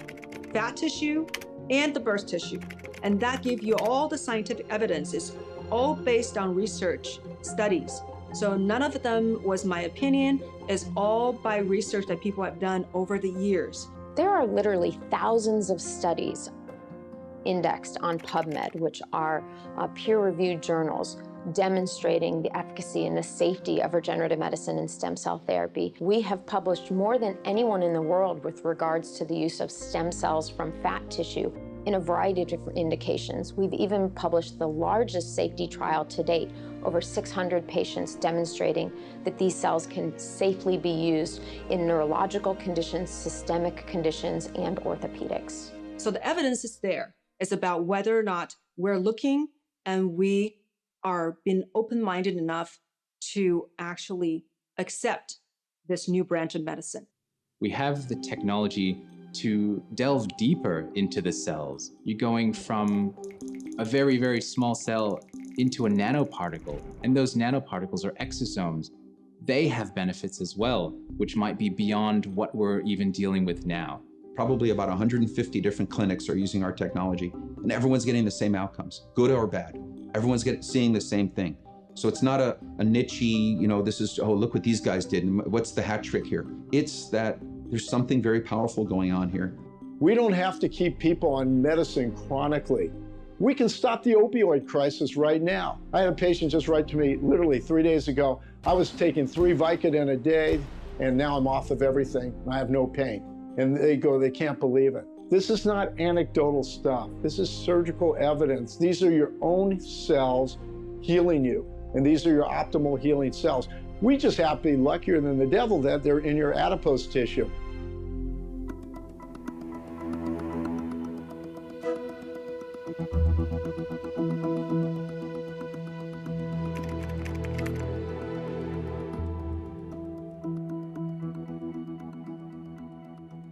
fat tissue and the birth tissue. And that gives you all the scientific evidence. It's all based on research studies. So none of them was my opinion. It's all by research that people have done over the years. There are literally thousands of studies indexed on PubMed, which are peer-reviewed journals demonstrating the efficacy and the safety of regenerative medicine and stem cell therapy. We have published more than anyone in the world with regards to the use of stem cells from fat tissue in a variety of different indications. We've even published the largest safety trial to date, over 600 patients demonstrating that these cells can safely be used in neurological conditions, systemic conditions, and orthopedics. So the evidence is there. It's about whether or not we're looking and we are being open-minded enough to actually accept this new branch of medicine. We have the technology to delve deeper into the cells. You're going from a very, very small cell into a nanoparticle, and those nanoparticles are exosomes. They have benefits as well, which might be beyond what we're even dealing with now. Probably about 150 different clinics are using our technology, and everyone's getting the same outcomes, good or bad. Everyone's seeing the same thing. So it's not a niche-y, this is, oh, look what these guys did, and what's the hat trick here? It's that there's something very powerful going on here. We don't have to keep people on medicine chronically. We can stop the opioid crisis right now. I had a patient just write to me literally 3 days ago. I was taking 3 Vicodin a day, and now I'm off of everything, and I have no pain. And they can't believe it. This is not anecdotal stuff. This is surgical evidence. These are your own cells healing you, and these are your optimal healing cells. We just have to be luckier than the devil that they're in your adipose tissue.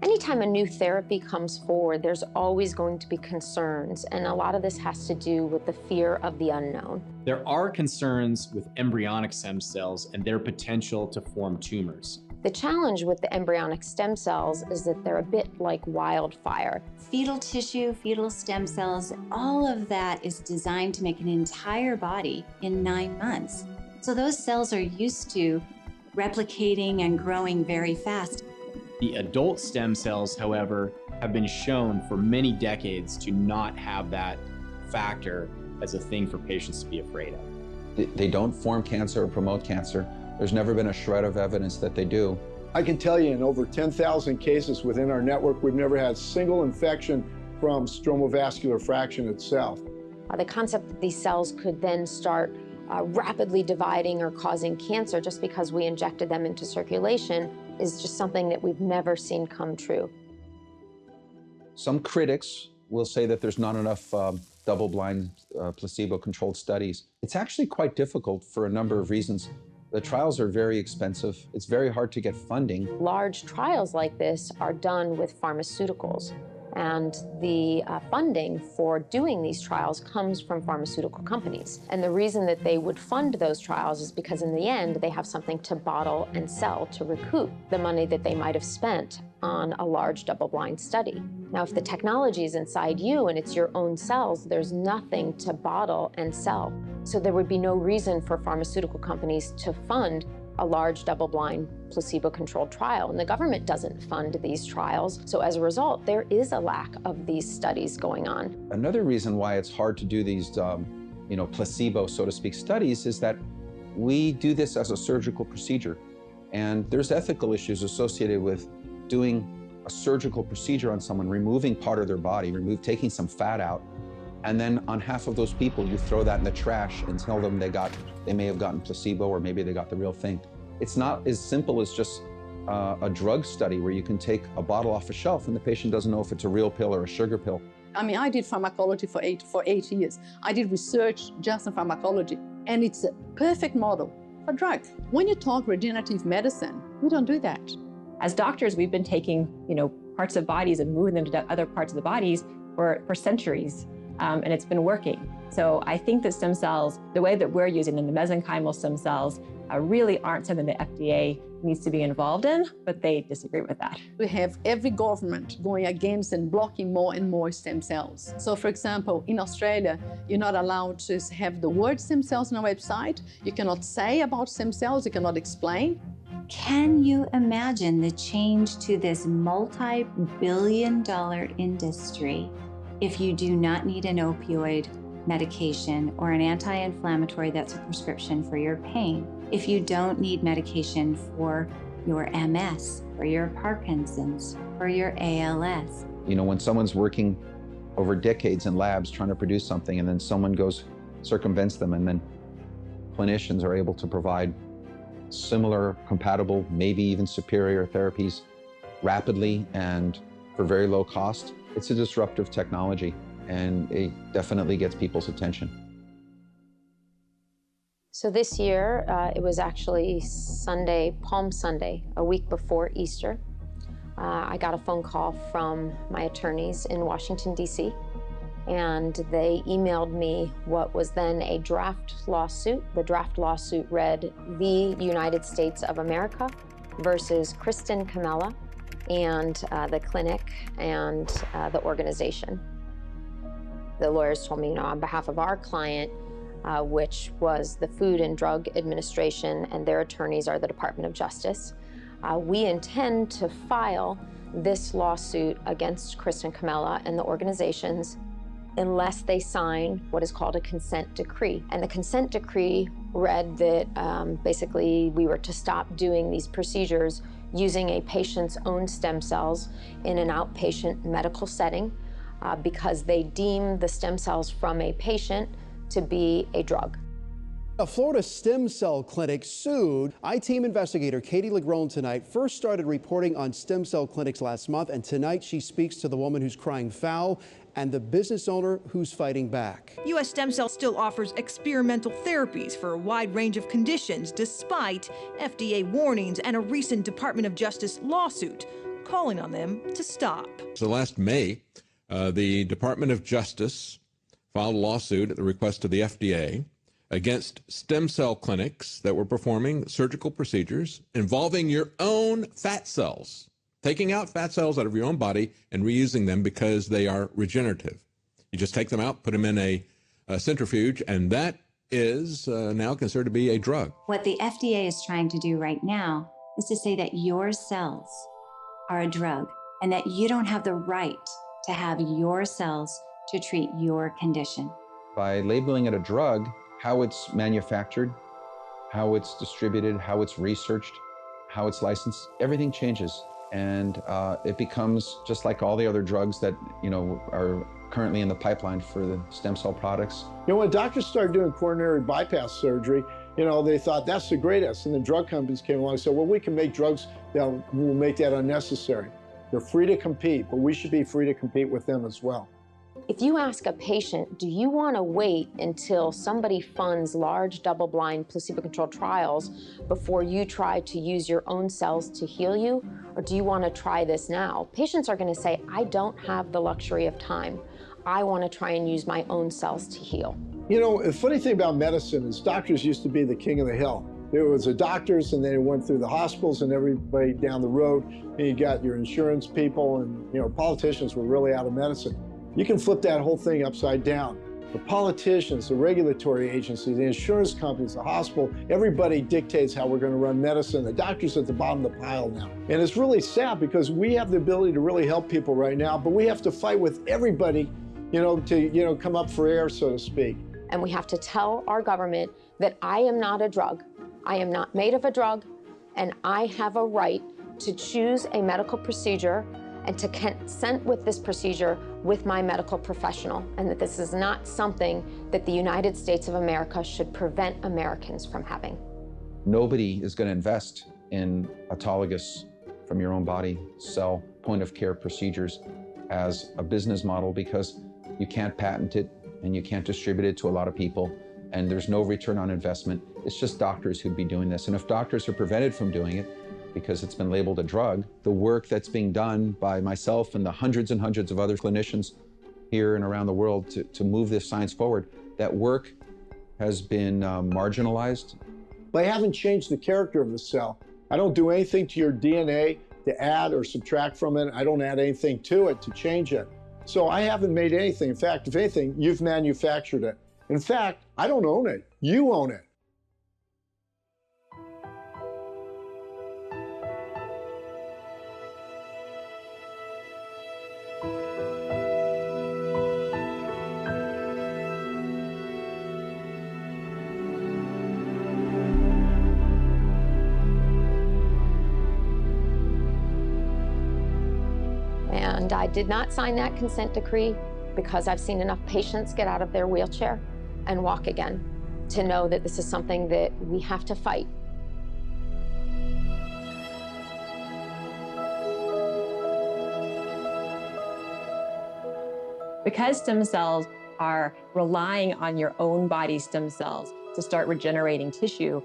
Anytime a new therapy comes forward, there's always going to be concerns, and a lot of this has to do with the fear of the unknown. There are concerns with embryonic stem cells and their potential to form tumors. The challenge with the embryonic stem cells is that they're a bit like wildfire. Fetal tissue, fetal stem cells, all of that is designed to make an entire body in 9 months. So those cells are used to replicating and growing very fast. The adult stem cells, however, have been shown for many decades to not have that factor as a thing for patients to be afraid of. They don't form cancer or promote cancer. There's never been a shred of evidence that they do. I can tell you in over 10,000 cases within our network, we've never had a single infection from stromal-vascular fraction itself. The concept that these cells could then start rapidly dividing or causing cancer just because we injected them into circulation is just something that we've never seen come true. Some critics will say that there's not enough double-blind placebo-controlled studies. It's actually quite difficult for a number of reasons. The trials are very expensive. It's very hard to get funding. Large trials like this are done with pharmaceuticals, and the funding for doing these trials comes from pharmaceutical companies. And the reason that they would fund those trials is because in the end, they have something to bottle and sell to recoup the money that they might have spent on a large double-blind study. Now, if the technology is inside you and it's your own cells, there's nothing to bottle and sell. So there would be no reason for pharmaceutical companies to fund a large double-blind placebo-controlled trial, and the government doesn't fund these trials. So as a result, there is a lack of these studies going on. Another reason why it's hard to do these, placebo, so to speak, studies is that we do this as a surgical procedure, and there's ethical issues associated with doing a surgical procedure on someone, removing part of their body, taking some fat out, and then on half of those people, you throw that in the trash and tell them they may have gotten placebo or maybe they got the real thing. It's not as simple as just a drug study where you can take a bottle off a shelf and the patient doesn't know if it's a real pill or a sugar pill. I mean, I did pharmacology for eight years. I did research just in pharmacology, and it's a perfect model for drug. When you talk regenerative medicine, we don't do that. As doctors, we've been taking, parts of bodies and moving them to other parts of the bodies for centuries. And it's been working. So I think that stem cells, the way that we're using them, the mesenchymal stem cells, really aren't something the FDA needs to be involved in, but they disagree with that. We have every government going against and blocking more and more stem cells. So for example, in Australia, you're not allowed to have the word stem cells on a website. You cannot say about stem cells, you cannot explain. Can you imagine the change to this multi-billion-dollar industry if you do not need an opioid medication or an anti-inflammatory that's a prescription for your pain? If you don't need medication for your MS, for your Parkinson's, for your ALS. You know, when someone's working over decades in labs trying to produce something and then someone goes, circumvents them, and then clinicians are able to provide similar, compatible, maybe even superior therapies rapidly and for very low cost, it's a disruptive technology, and it definitely gets people's attention. So this year, it was actually Sunday, Palm Sunday, a week before Easter. I got a phone call from my attorneys in Washington, D.C., and they emailed me what was then a draft lawsuit. The draft lawsuit read, the United States of America versus Kristen Camella and the clinic and the organization. The lawyers told me, on behalf of our client, which was the Food and Drug Administration, and their attorneys are the Department of Justice, we intend to file this lawsuit against Kristen Camella and the organizations unless they sign what is called a consent decree. And the consent decree read that basically we were to stop doing these procedures using a patient's own stem cells in an outpatient medical setting because they deem the stem cells from a patient to be a drug. A Florida stem cell clinic sued. I-Team investigator Katie Legrone tonight first started reporting on stem cell clinics last month, and tonight she speaks to the woman who's crying foul and the business owner who's fighting back. U.S. Stem Cell still offers experimental therapies for a wide range of conditions, despite FDA warnings and a recent Department of Justice lawsuit calling on them to stop. So last May, the Department of Justice filed a lawsuit at the request of the FDA against stem cell clinics that were performing surgical procedures involving your own fat cells, taking out fat cells out of your own body and reusing them because they are regenerative. You just take them out, put them in a centrifuge, and that is now considered to be a drug. What the FDA is trying to do right now is to say that your cells are a drug and that you don't have the right to have your cells to treat your condition. By labeling it a drug, how it's manufactured, how it's distributed, how it's researched, how it's licensed, everything changes. And it becomes just like all the other drugs that, are currently in the pipeline for the stem cell products. When doctors started doing coronary bypass surgery, they thought that's the greatest. And the drug companies came along and said, well, we can make drugs that will make that unnecessary. They're free to compete, but we should be free to compete with them as well. If you ask a patient, do you want to wait until somebody funds large double-blind placebo-controlled trials before you try to use your own cells to heal you, or do you want to try this now? Patients are going to say, I don't have the luxury of time. I want to try and use my own cells to heal. The funny thing about medicine is doctors used to be the king of the hill. There was the doctors, and then it went through the hospitals and everybody down the road, and you got your insurance people, and politicians were really out of medicine. You can flip that whole thing upside down. The politicians, the regulatory agencies, the insurance companies, the hospital, everybody dictates how we're going to run medicine. The doctor's at the bottom of the pile now. And it's really sad because we have the ability to really help people right now, but we have to fight with everybody, to come up for air, so to speak. And we have to tell our government that I am not a drug. I am not made of a drug, and I have a right to choose a medical procedure and to consent with this procedure with my medical professional, and that this is not something that the United States of America should prevent Americans from having. Nobody is going to invest in autologous from your own body cell point of care procedures as a business model because you can't patent it and you can't distribute it to a lot of people, and there's no return on investment. It's just doctors who'd be doing this. And if doctors are prevented from doing it because it's been labeled a drug, the work that's being done by myself and the hundreds and hundreds of other clinicians here and around the world to move this science forward, that work has been marginalized but I haven't changed the character of the cell. I don't do anything to your DNA to add or subtract from it. I don't add anything to it to change it. So I haven't made anything. In fact, if anything, you've manufactured it. In fact, I don't own it. You own it. And I did not sign that consent decree because I've seen enough patients get out of their wheelchair and walk again to know that this is something that we have to fight. Because stem cells are relying on your own body's stem cells to start regenerating tissue,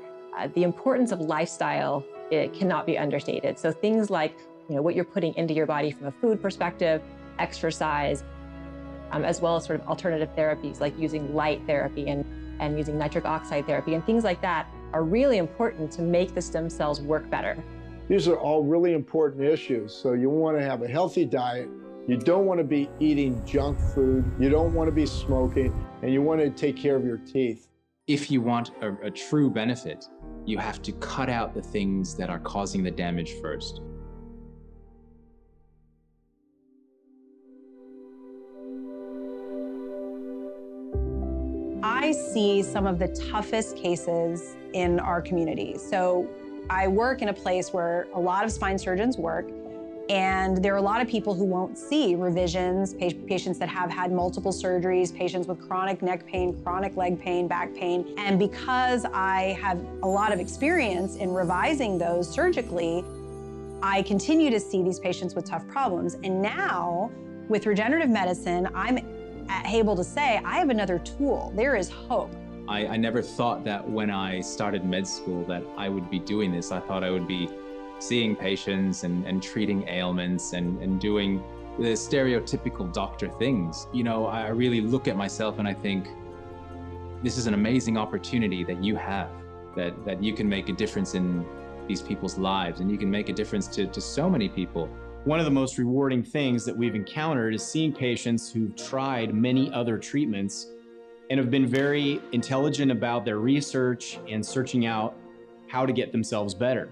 the importance of lifestyle, it cannot be understated. So things like what you're putting into your body from a food perspective, exercise, as well as sort of alternative therapies like using light therapy and using nitric oxide therapy and things like that are really important to make the stem cells work better. These are all really important issues. So you want to have a healthy diet. You don't want to be eating junk food. You don't want to be smoking, and you want to take care of your teeth. If you want a true benefit, you have to cut out the things that are causing the damage first. I see some of the toughest cases in our community. So I work in a place where a lot of spine surgeons work, and there are a lot of people who won't see revisions, patients that have had multiple surgeries, patients with chronic neck pain, chronic leg pain, back pain. And because I have a lot of experience in revising those surgically, I continue to see these patients with tough problems. And now, with regenerative medicine, I'm able to say, I have another tool. There is hope. I never thought that when I started med school that I would be doing this. I thought I would be seeing patients and treating ailments and doing the stereotypical doctor things. I really look at myself and I think, this is an amazing opportunity that you have, that you can make a difference in these people's lives, and you can make a difference to so many people. One of the most rewarding things that we've encountered is seeing patients who've tried many other treatments and have been very intelligent about their research and searching out how to get themselves better.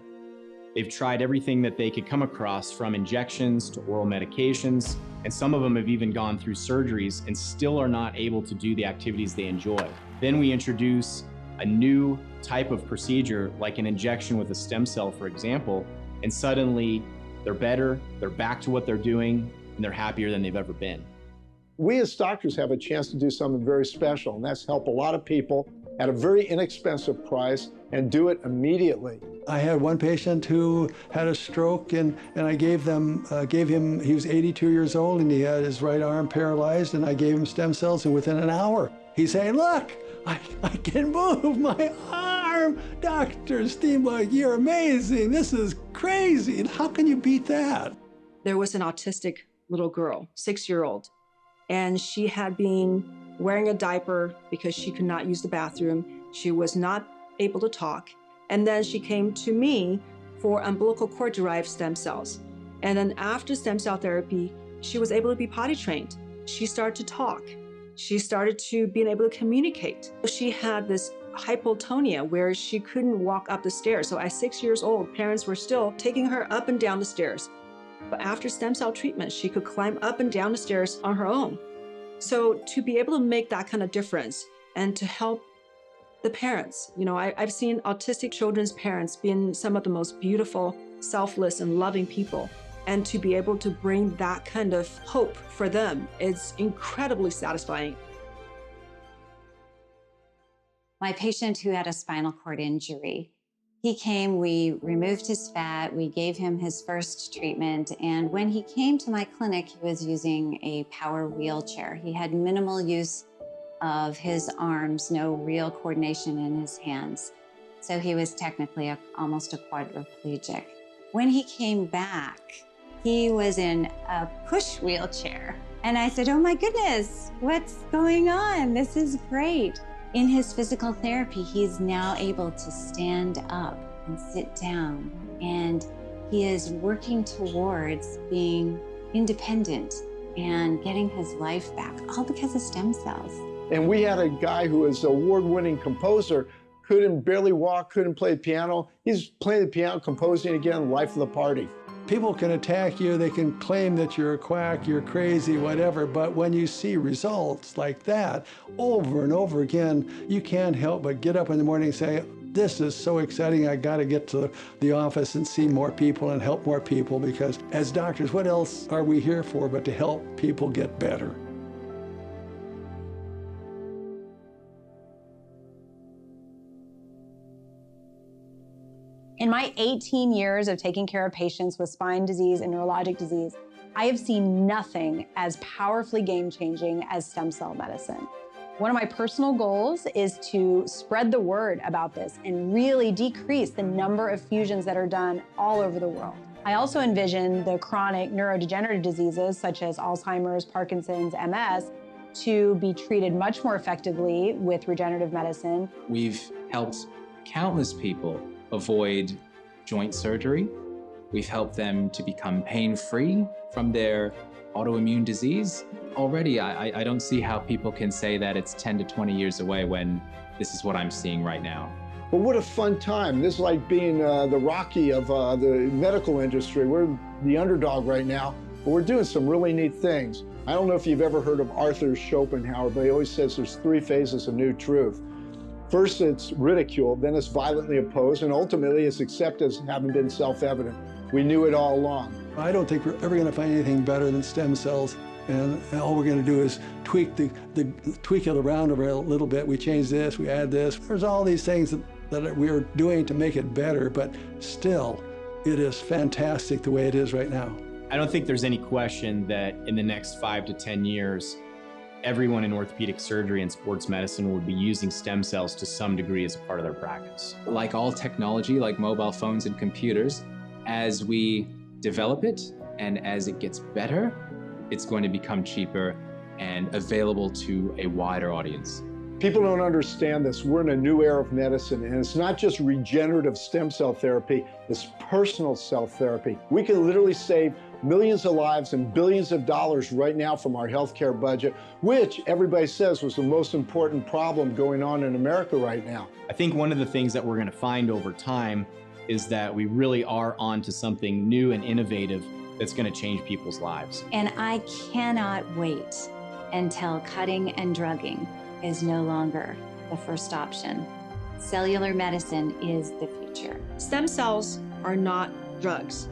They've tried everything that they could come across, from injections to oral medications, and some of them have even gone through surgeries and still are not able to do the activities they enjoy. Then we introduce a new type of procedure, like an injection with a stem cell, for example, and suddenly they're better, they're back to what they're doing, and they're happier than they've ever been. We as doctors have a chance to do something very special, and that's help a lot of people at a very inexpensive price and do it immediately. I had one patient who had a stroke, and I gave him, he was 82 years old, and he had his right arm paralyzed, and I gave him stem cells, and within an hour, he's saying, look, I can move my arm. Dr. Steenbach, you're amazing. This is crazy. And how can you beat that? There was an autistic little girl, 6-year-old, and she had been wearing a diaper because she could not use the bathroom. She was not able to talk. And then she came to me for umbilical cord-derived stem cells. And then after stem cell therapy, she was able to be potty trained. She started to talk. She started to being able to communicate. She had this hypotonia where she couldn't walk up the stairs. So at 6 years old, parents were still taking her up and down the stairs. But after stem cell treatment, she could climb up and down the stairs on her own. So to be able to make that kind of difference and to help the parents, I've seen autistic children's parents being some of the most beautiful, selfless, and loving people. And to be able to bring that kind of hope for them is incredibly satisfying. My patient who had a spinal cord injury, he came, we removed his fat, we gave him his first treatment, and when he came to my clinic, he was using a power wheelchair. He had minimal use of his arms, no real coordination in his hands. So he was technically almost a quadriplegic. When he came back, he was in a push wheelchair. And I said, oh my goodness, what's going on? This is great. In his physical therapy, he's now able to stand up and sit down, and he is working towards being independent and getting his life back, all because of stem cells. And we had a guy who was an award-winning composer, couldn't barely walk, couldn't play piano. He's playing the piano, composing again, life of the party. People can attack you, they can claim that you're a quack, you're crazy, whatever, but when you see results like that over and over again, you can't help but get up in the morning and say, this is so exciting, I gotta get to the office and see more people and help more people, because as doctors, what else are we here for but to help people get better? In my 18 years of taking care of patients with spine disease and neurologic disease, I have seen nothing as powerfully game-changing as stem cell medicine. One of my personal goals is to spread the word about this and really decrease the number of fusions that are done all over the world. I also envision the chronic neurodegenerative diseases such as Alzheimer's, Parkinson's, MS, to be treated much more effectively with regenerative medicine. We've helped countless people avoid joint surgery. We've helped them to become pain-free from their autoimmune disease. Already, I don't see how people can say that it's 10 to 20 years away when this is what I'm seeing right now. But what a fun time. This is like being the Rocky of the medical industry. We're the underdog right now, but we're doing some really neat things. I don't know if you've ever heard of Arthur Schopenhauer, but he always says there's 3 phases of new truth. First, it's ridicule, then it's violently opposed, and ultimately it's accepted as having been self-evident. We knew it all along. I don't think we're ever going to find anything better than stem cells, and all we're going to do is tweak tweak it around a little bit. We change this, we add this. There's all these things that we're doing to make it better, but still, it is fantastic the way it is right now. I don't think there's any question that in the next 5 to 10 years, everyone in orthopedic surgery and sports medicine would be using stem cells to some degree as a part of their practice. Like all technology, like mobile phones and computers, as we develop it and as it gets better, it's going to become cheaper and available to a wider audience. People don't understand this. We're in a new era of medicine, and it's not just regenerative stem cell therapy, it's personal cell therapy. We can literally save millions of lives and billions of dollars right now from our healthcare budget, which everybody says was the most important problem going on in America right now. I think one of the things that we're going to find over time is that we really are onto something new and innovative that's going to change people's lives. And I cannot wait until cutting and drugging is no longer the first option. Cellular medicine is the future. Stem cells are not drugs.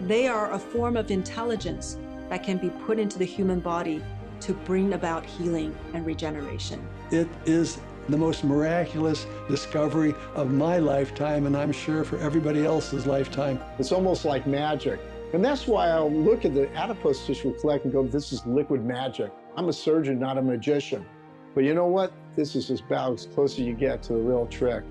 They are a form of intelligence that can be put into the human body to bring about healing and regeneration. It is the most miraculous discovery of my lifetime, and I'm sure for everybody else's lifetime. It's almost like magic. And that's why I'll look at the adipose tissue we collect and go, this is liquid magic. I'm a surgeon, not a magician. But you know what? This is about as close as you get to the real trick.